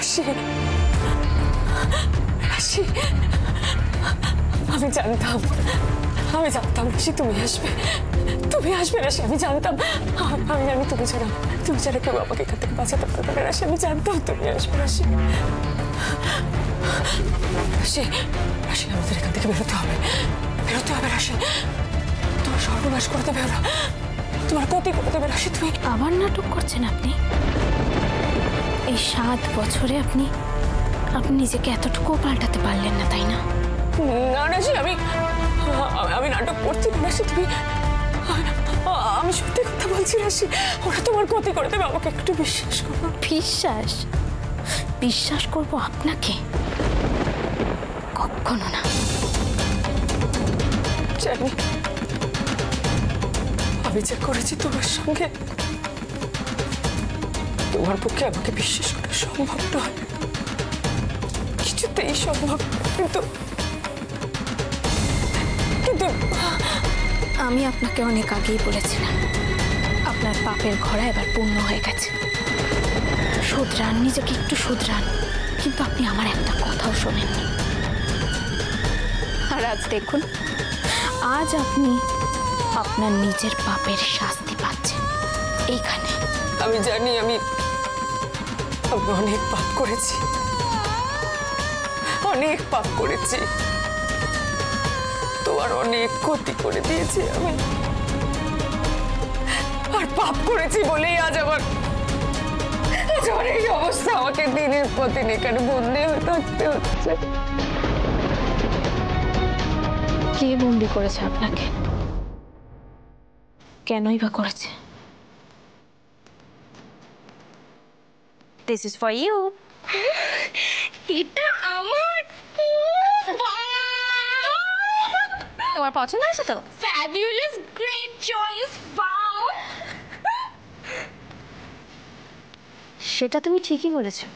রাশি, রাশি, আমি জানতাম রাশি তুমি আসবে, তুমি আসবে রাশি, আমি জানতাম। আমি জানি তুমি ছাড়া কেউ আমাকে এখান থেকে বাঁচাতে পারবে না রাশি, আমি জানতাম তুমি আসবে রাশি। রাশি, রাশি, আমাদের এখান থেকে বেরোতে হবে রাশি। তোমার সর্বনাশ করে দেবে ওরা, তোমার ক্ষতি করে দেবে রাশি। তুমি আবার নাটক করছেন আপনি? এই 7 বছরে আপনি নিজেকে এতটুকু পাল্টাতে পারলেন না, তাই না? না রাশি, আমি নাটক করছি না রাশি। তুমি, আমি সত্যি কথা বলছি রাশি, ওরা তোমার ক্ষতি করে দেবে, আমাকে একটু বিশ্বাস করো। বিশ্বাস করবো আপনাকে? কখনো না। জানি আমি যা করেছি তোমার সঙ্গে, তোমার পক্ষে আমাকে বিশ্বাস করা সম্ভব নয়, কিছুতেই সম্ভব। কিন্তু আমি আপনাকে অনেক আগেই বলেছিলাম আপনার পাপের ঘোড়া এবার পূর্ণ হয়ে গেছে। শুধরান, নিজেকে একটু শুধরান। কিন্তু আপনি আমার একটা কথাও শোনেননি। আর আজ দেখুন, আজ আপনি আপনার নিজের পাপের শাস্তি পাচ্ছেন এইখানে। আমি জানি আমি অনেক পাপ করেছি, তোমার অনেক ক্ষতি করে দিয়েছি আমি, আর পাপ করেছি বলেই আজ আমার এই অবস্থা। আমাকে দিনের পর দিন এখানে বন্দি হয়ে থাকতে হচ্ছে। কে বন্দি করেছে আপনাকে? কেনই বা করেছে? This is for you. এটা আমার, তোমার পছন্দ হয়েছে তো? Fabulous, great choice, wow. সেটা তুমি ঠিকই করেছো।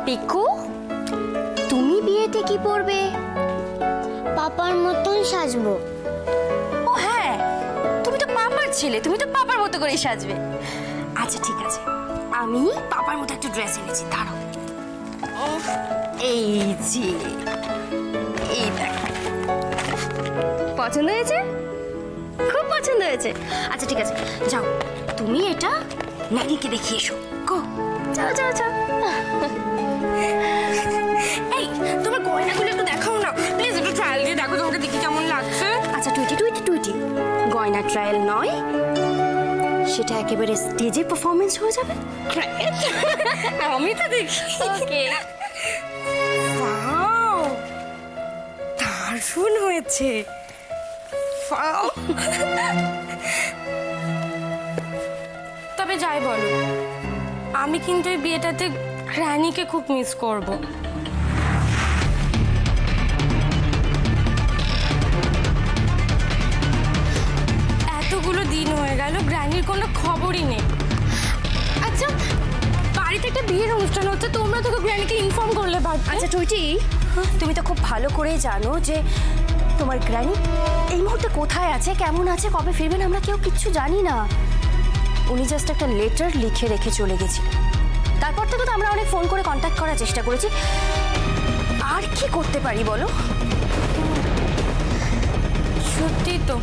পিকু, তুমি বিয়েতে কি পরবে? পাপার মতন সাজবো। ও হ্যাঁ, তুমি তো পাপার ছেলে, তুমি তো পাপার মতো করে সাজবে। আচ্ছা ঠিক আছে, আমি পাপার মতো একটা ড্রেস এনেছি, দাঁড়াও। এই যে, এই দেখো, পছন্দ হয়েছে? খুব পছন্দ হয়েছে। আচ্ছা ঠিক আছে, যাও তুমি এটা নানিকে দেখিয়ে এসো। গো, যাও যাও যাও। এই তোমার গয়নাগুলো একটু দেখাও না প্লিজ, একটু ট্রায়াল দিয়ে দেখো তোমাকে দেখি কেমন লাগছে। আচ্ছা টুইটি, গয়না ট্রায়াল নয়, সেটা একেবারে স্টেজে পারফরমেন্স হয়ে যাবে। আমি তো দেখি। ওকে, ওয়াও, দারুণ হয়েছে। ওয়াও। তবে যাই বলো, আমি কিন্তু এই বিয়েটাতে গ্র্যানিকে খুব মিস করব। এতগুলো দিন হয়ে গেল, গ্র্যানির কোনো খবরই নেই। আচ্ছা, বাড়িতে একটা বিয়ের অনুষ্ঠান হচ্ছে, তোমরা তো গ্র্যানিকে ইনফর্ম করলে পারতে। আচ্ছা টুইটি, তুমি তো খুব ভালো করেই জানো যে তোমার গ্র্যানি এই মুহূর্তে কোথায় আছে, কেমন আছে, কবে ফিরবেন আমরা কেউ কিচ্ছু জানি না। উনি জাস্ট একটা লেটার লিখে রেখে চলে গেছিলেন। তারপর থেকে তো আমরা অনেক ফোন করে কন্ট্যাক্ট করার চেষ্টা করেছি। আর কি করতে পারি বলো? সত্যি তো।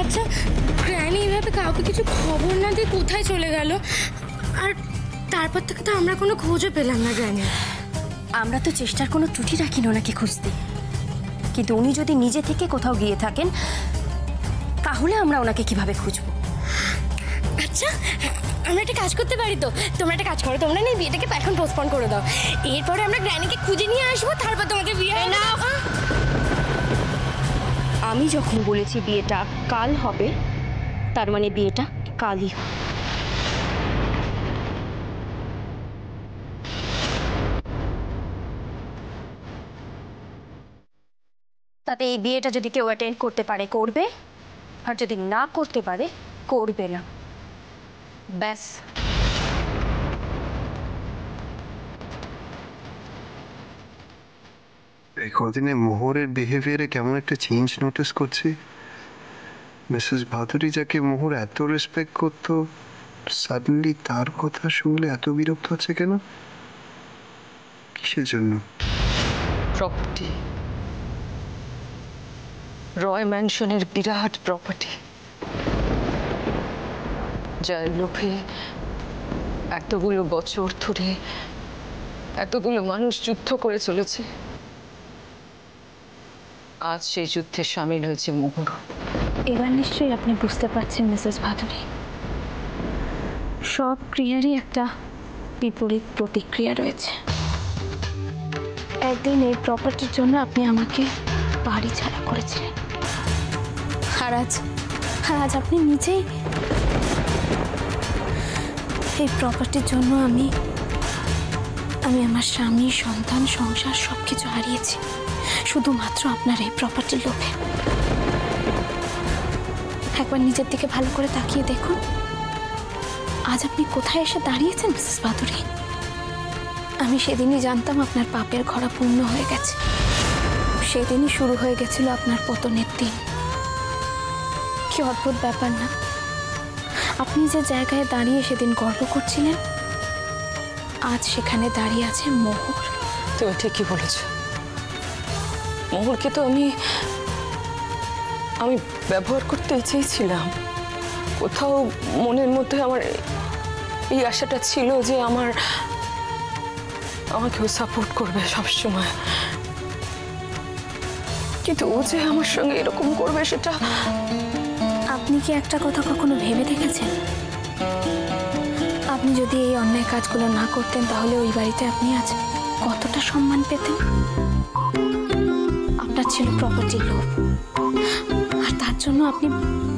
আচ্ছা, গ্র্যানি এইভাবে কাউকে কিছু খবর না দিয়ে কোথায় চলে গেল? আর তারপর থেকে তো আমরা কোনো খোঁজও পেলাম না গ্র্যানি। আমরা তো চেষ্টার কোনো ত্রুটি রাখি না ওনাকে খুঁজতে। কিন্তু উনি যদি নিজে থেকে কোথাও গিয়ে থাকেন তাহলে আমরা ওনাকে কিভাবে খুঁজবো? আচ্ছা আমরা একটা কাজ করতে পারি তো, তোমরা একটা কাজ করো, তোমরা না বিয়েটাকে এখন পোস্টপন করে দাও, এরপরে আমরা গ্র্যানিকে খুঁজে নিয়ে আসবো, তারপর তোমাদের বিয়ে না। আমি যখন বলেছি বিয়েটা কাল হবে, তার মানে বিয়েটা কালই হবে। তাতে এই বিয়েটা যদি কেউ অ্যাটেন্ড করতে পারে করবে, আর যদি না করতে পারে করবে না, ব্যাস। এই কদিনে মোহরের বিহেভিয়ারে কেমন একটা চেঞ্জ নোটিস করছি। মিসেস ভাদুরী যাকে মোহর এত রেসপেক্ট করতো, সাডেনলি তার কথা শুনলে এত বিরক্ত হচ্ছে কেন? কিসের জন্য? প্রপার্টি, রয় ম্যানশনের বিরাট প্রপার্টি, যার লোভে এতগুলো বছর ধরে এতগুলো মানুষ যুদ্ধ করে চলেছে, আজ সেই যুদ্ধে সামিল হয়েছে মোহর। এবার নিশ্চয়ই আপনি বুঝতে পারছেন মিসেস ভাদুরী, সব ক্রিয়ারই একটা বিপরীত প্রতিক্রিয়া রয়েছে। একদিন এই প্রপার্টির জন্য আপনি আমাকে বাড়ি ছাড়া করেছিলেন, আর আজ আপনি নিজেই এই প্রপার্টির জন্য আমি আমার স্বামী, সন্তান, সংসার সবকিছু হারিয়েছি শুধুমাত্র আপনার এই প্রপার্টির লোভে। একবার নিজের দিকে ভালো করে তাকিয়ে দেখুন, আজ আপনি কোথায় এসে দাঁড়িয়েছেন মিসেস ভাদুরী। আমি সেদিনই জানতাম আপনার পাপের ঘড়া পূর্ণ হয়ে গেছে, সেদিনই শুরু হয়ে গেছিল আপনার পতনের দিন। কি অদ্ভুত ব্যাপার না, আপনি যে জায়গায় দাঁড়িয়ে সেদিন গর্ব করছিলেন, আজ সেখানে দাঁড়িয়ে আছে মোহর। তুমি ঠিকই বলেছ, মোহরকে তো আমি ব্যবহার করতে চেয়েছিলাম। কোথাও মনের মধ্যে আমার এই আশাটা ছিল যে আমাকেও সাপোর্ট করবে সবসময়, কিন্তু ও যে আমার সঙ্গে এরকম করবে সেটা। আপনি কি একটা কথা কখনো ভেবে দেখেছেন, আপনি যদি এই অন্যায় কাজগুলো না করতেন তাহলে ওই বাড়িতে আপনি আজ কতটা সম্মান পেতেন? আপনার ছিল প্রপার্টির লোভ, আর তার জন্য আপনি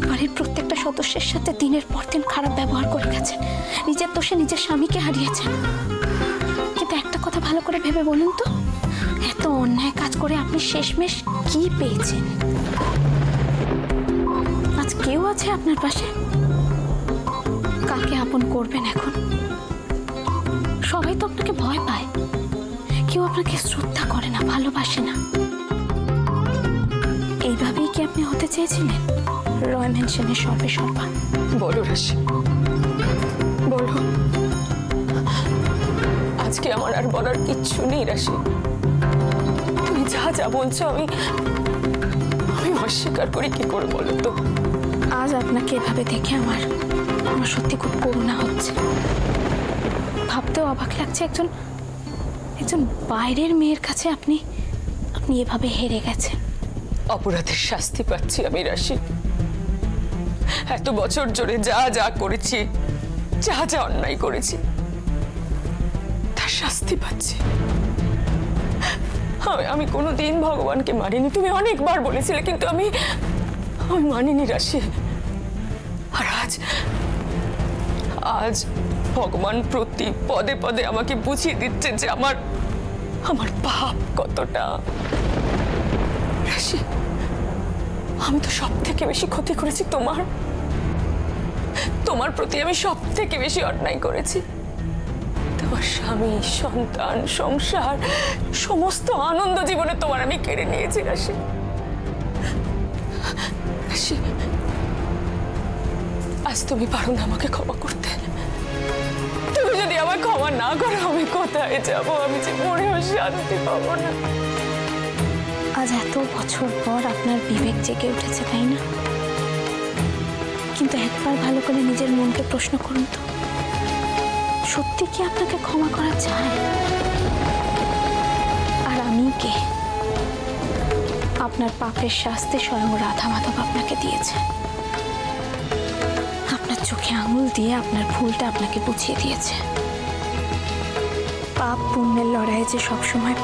বাড়ির প্রত্যেকটা সদস্যের সাথে দিনের পর দিন খারাপ ব্যবহার করে গেছেন, নিজের দোষে নিজের স্বামীকে হারিয়েছেন। কিন্তু একটা কথা ভালো করে ভেবে বলুন তো, এত অন্যায় কাজ করে আপনি শেষমেশ কি পেয়েছেন? আজ কেউ আছে আপনার পাশে? কাকে আপন করবেন এখন? সবাই তো আপনাকে ভয় পায়, কেউ আপনাকে শ্রদ্ধা করে না, ভালোবাসে না। এইভাবেই কি আপনি হতে চেয়েছিলেন রয় ম্যানশনের সর্বে সর্বা? বলো রাশি, বলো। আজকে আমার আর বলার কিচ্ছু নেই রাশি, তুমি যা যা বলছো আমি অস্বীকার করি কি করে বলো তো? আজ আপনাকে এভাবে দেখে আমার সত্যি খুব করুণা হচ্ছে। ভাবতেও অবাক লাগছে, একজন বাইরের মেয়ের কাছে আপনি এভাবে হেরে গেছেন। অপরাধের শাস্তি পাচ্ছি আমি রাশি। এত বছর জুড়ে যা যা করেছি, যা যা অন্যায় করেছি, তার শাস্তি পাচ্ছি। আমি কোনোদিন ভগবানকে মানিনি, তুমি অনেকবার বলেছিলে, কিন্তু আমি মানিনি রাশি। আর আজ ভগবান প্রতি পদে পদে আমাকে বুঝিয়ে দিচ্ছে যে আমার পাপ কতটা। রাশি, আমি তো সব থেকে বেশি ক্ষতি করেছি তোমার প্রতি আমি সব থেকে বেশি অন্যায় করেছি। তোমার স্বামী, সন্তান, সংসার, সমস্ত আনন্দ জীবনে তোমার আমি কেড়ে নিয়েছি রাশি। রাশি, আজ তুমি পারো না আমাকে ক্ষমা করতে? তুমি যদি আমায় ক্ষমা না করো আমি কোথায় যাবো? আমি যে মনেও শান্তি পাবো না। আজ এত বছর পর আপনার বিবেক জেগে উঠেছে, তাই না? কিন্তু একবার ভালো করে নিজের মনকে প্রশ্ন করুন তো, সত্যি কি আপনাকে ক্ষমা করা যায়? আর আমি কে? আপনার পাপের শাস্তি স্বয়ং রাধা মাধব আপনাকে দিয়েছে। আপনার চোখে আঙুল দিয়ে আপনার ভুলটা আপনাকে বুঝিয়ে দিয়েছে। পাপ পুণ্যের লড়াইয়ে যে সবসময়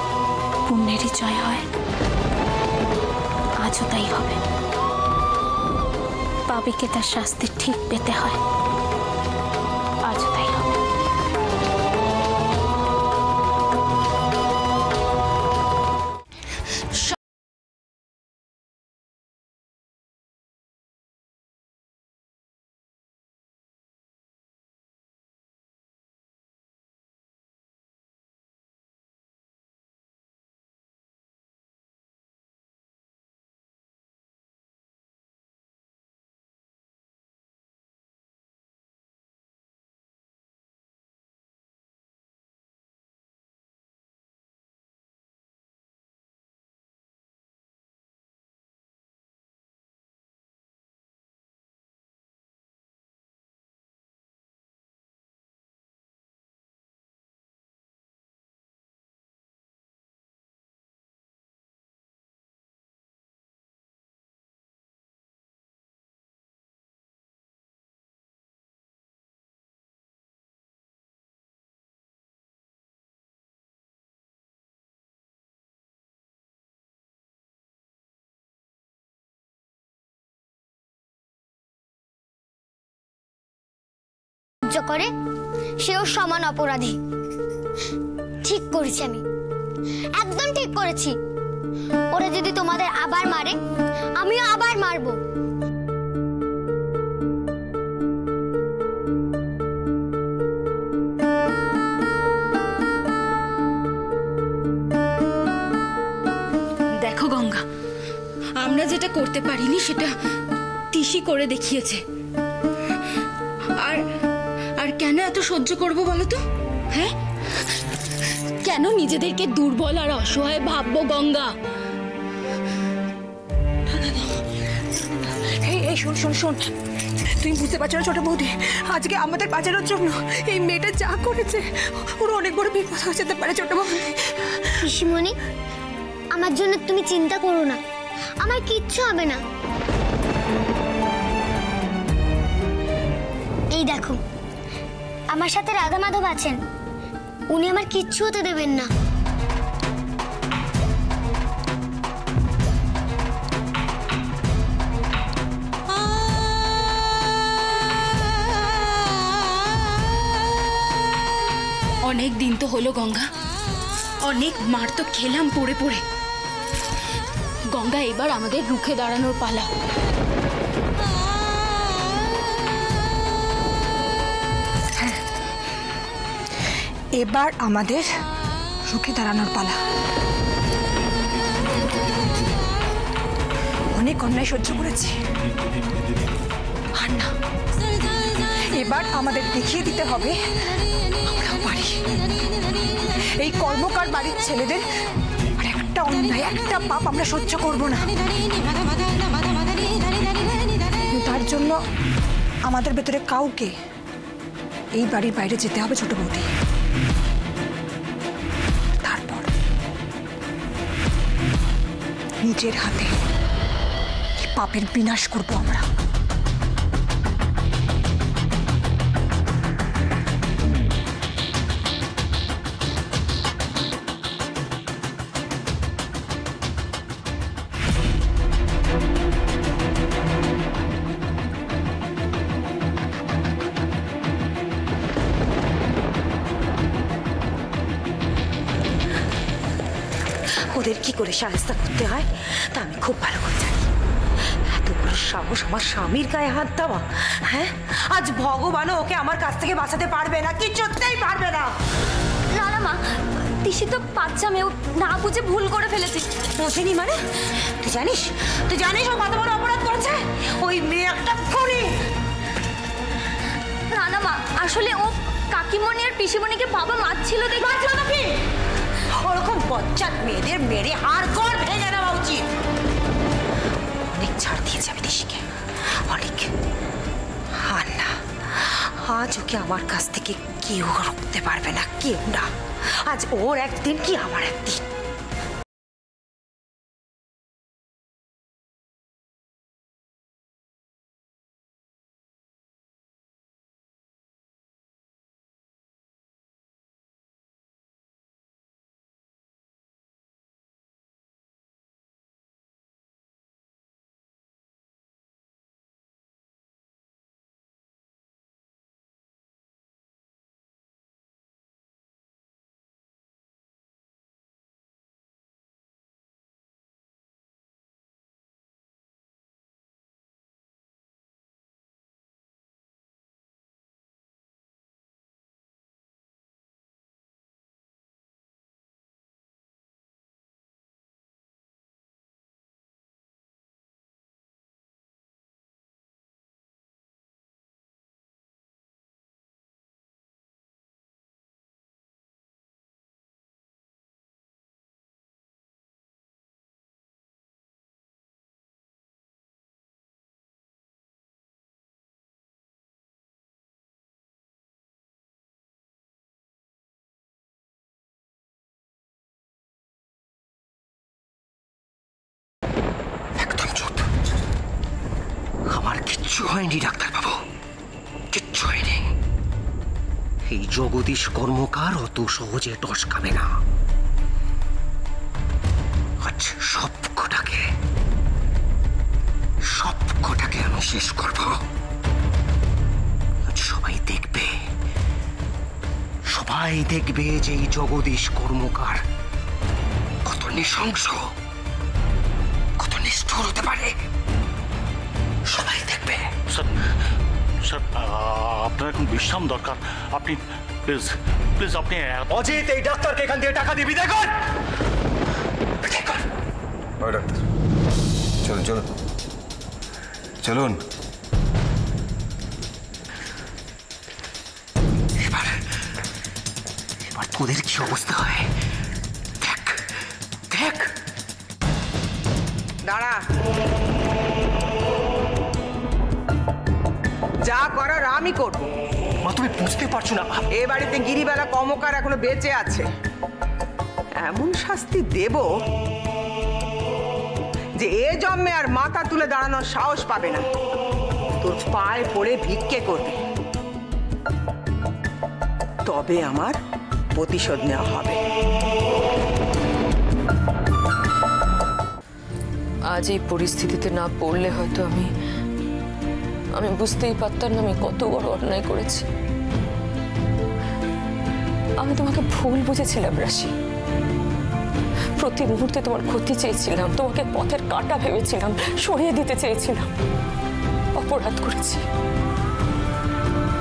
পুণ্যেরই জয় হয়, আজও তাই হবে। পাপীকে তার শাস্তি ঠিক পেতে হয়, আজও তাই হবে। করে সেও সমান অপরাধী। ঠিক করেছি আমি, একদম ঠিক করেছি। ওরা যদি তোমাদের আবার মারে, আমিও আবার মারবো। দেখো গঙ্গা, আমরা যেটা করতে পারিনি সেটা তিশি করে দেখিয়েছে। আর কেন এত সহ্য করবো বলো তো? হ্যাঁ, কেন নিজেদেরকে দুর্বল আর অসহায় ভাববো গঙ্গা? এই শোন শোন শোন, তুমি বুঝতে পারছো না ছোট বৌদি, আজকে আমাদের বাঁচানোর জন্য এই মেয়েটা যা করেছে, ওর অনেক বড় বিপদ হয়ে যেতে পারে ছোট বৌদি। পিসিমণি, আমার জন্য তুমি চিন্তা করো না, আমার কিচ্ছু হবে না। এই দেখো, আমার সাথে রাধা মাধব আছেন, উনি আমার কিচ্ছু হতে দেবেন না। অনেক দিন তো হলো গঙ্গা, অনেক মার তো খেলাম পড়ে পড়ে। গঙ্গা, এবার আমাদের রুখে দাঁড়ানোর পালা। এবার আমাদের রুখে দাঁড়ানোর পালা। অনেক অন্যায় সহ্য করেছি, আর না, এবার আমাদের দেখিয়ে দিতে হবে আমরাও পারি। এই কর্মকার বাড়ির ছেলেদের আর একটা অন্যায়, একটা পাপ আমরা সহ্য করব না। তার জন্য আমাদের ভেতরে কাউকে এই বাড়ির বাইরে যেতে হবে ছোট বৌদি। তারপর নিজের হাতে এই পাপের বিনাশ করব আমরা। ওদের কি করে সাহায্য করতে হয় তা আমি খুব ভালো করে জানি। এত বড় সাহস আমার স্বামীর গায়ে হাত দেওয়া! হ্যাঁ, আজ ভগবানও ওকে আমার কাছ থেকে বাঁচাতে পারবে না, কিছুতেই পারবে না। না না মা, তিশি তো বাচ্চা মেয়ে, না বুঝে ভুল করে ফেলেছে। বোঝেনি মানে? তুই জানিস ও কত বড় অপরাধ করেছে? ওই মেয়ে একটা খুনি। না না মা, আসলে ও কাকিমণি আর পিসিমণিকে বাবা মারছিল দেখে। মারছিল না কি? ওরকম বজ্জাত মেয়েদের মেরে হাড়গোড় ভেঙে দেওয়া উচিত। অনেক ছাড় দিয়েছে আমি তিশিকে, অনেক। আর না, আজ ওকে আমার কাছ থেকে কেউ রুখতে পারবে না, কেউ না। আজ ওর একদিন কি আমার একদিন। কিচ্ছু হয়নি ডাক্তারবাবু, কিচ্ছু হয়নি। এই জগদীশ কর্মকার অত সহজে টসকাবে না। আজ সবকটাকে আমি শেষ করব। আজ সবাই দেখবে যে এই জগদীশ কর্মকার কত নৃশংস, কত নিষ্ঠুর হতে পারে। সবাই দেখবে। স্যার আপনার এখন বিশ্রাম দরকার। আপনি প্লিজ প্লিজ আপনি অজিত এই ডাক্তারকে এখান থেকে টাকা দিয়ে বিদায় কর। ডাক্তার চলুন চলুন চলুন। এবার তোদের কি অবস্থা হয় দেখ দেখ। দাঁড়া, যা করার আমি করবো। মা তুমি বুঝতে পারছো না, এ বাড়িতে গিরিবেলা কর্মকার এখনো বেঁচে আছে। এমন শাস্তি দেব যে এ জন্মে আর মাথা তুলে দাঁড়ানোর সাহস পাবে না। তোর পায়ে পড়ে ভিক্ষে করবে, তবে আমার প্রতিশোধ নেওয়া হবে। আজ এই পরিস্থিতিতে না পড়লে হয়তো আমি বুঝতেই পারতাম না আমি কত বড় অন্যায় করেছি। আমি তোমাকে ভুল বুঝেছিলাম রাশি। প্রতি মুহূর্তে তোমার ক্ষতি চেয়েছিলাম, তোমাকে পথের কাঁটা ভেবেছিলাম, সরিয়ে দিতে চেয়েছিলাম। অপরাধ করেছি।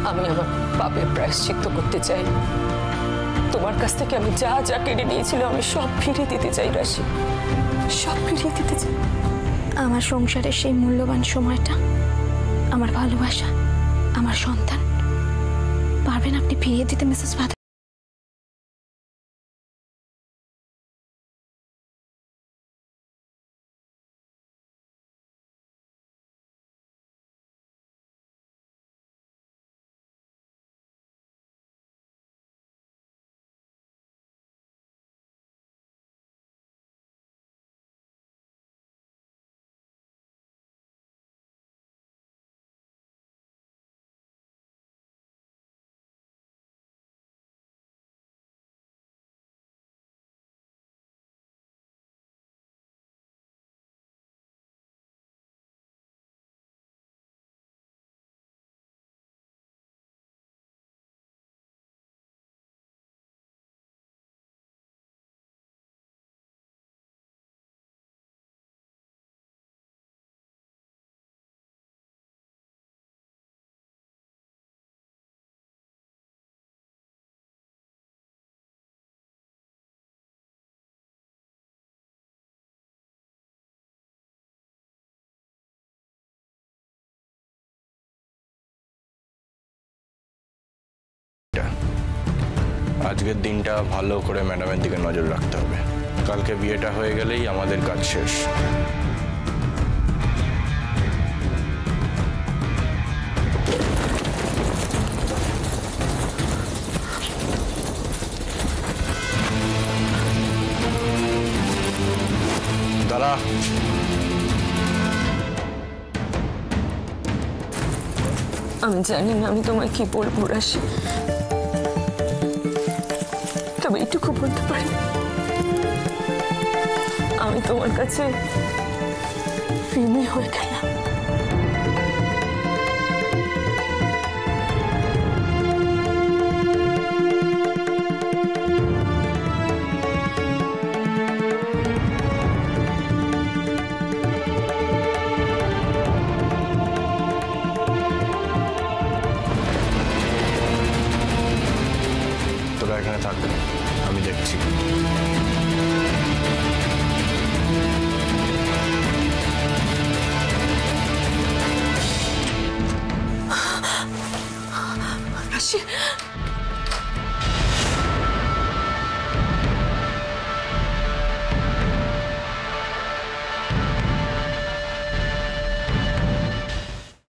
আমি আমার পাপের প্রায়শ্চিত্ত করতে চাই। তোমার কাছ থেকে আমি যা যা কেড়ে নিয়েছিলাম আমি সব ফিরিয়ে দিতে চাই রাশি, সব ফিরিয়ে দিতে চাই। আমার সংসারের সেই মূল্যবান সময়টা, আমার ভালোবাসা, আমার সন্তান পারবেন আপনি ফিরিয়ে দিতে মিসেস ভাদুরী? আজকের দিনটা ভালো করে ম্যাডামের দিকে নজর রাখতে হবে। কালকে বিয়েটা হয়ে গেলেই আমাদের কাজ শেষ। দাঁড়া। আমি জানি না আমি তোমায় কি বলবো রাশি, তবে এইটুকু বলতে পারি আমি তোমার কাছে ঋণী হয়ে গেলাম।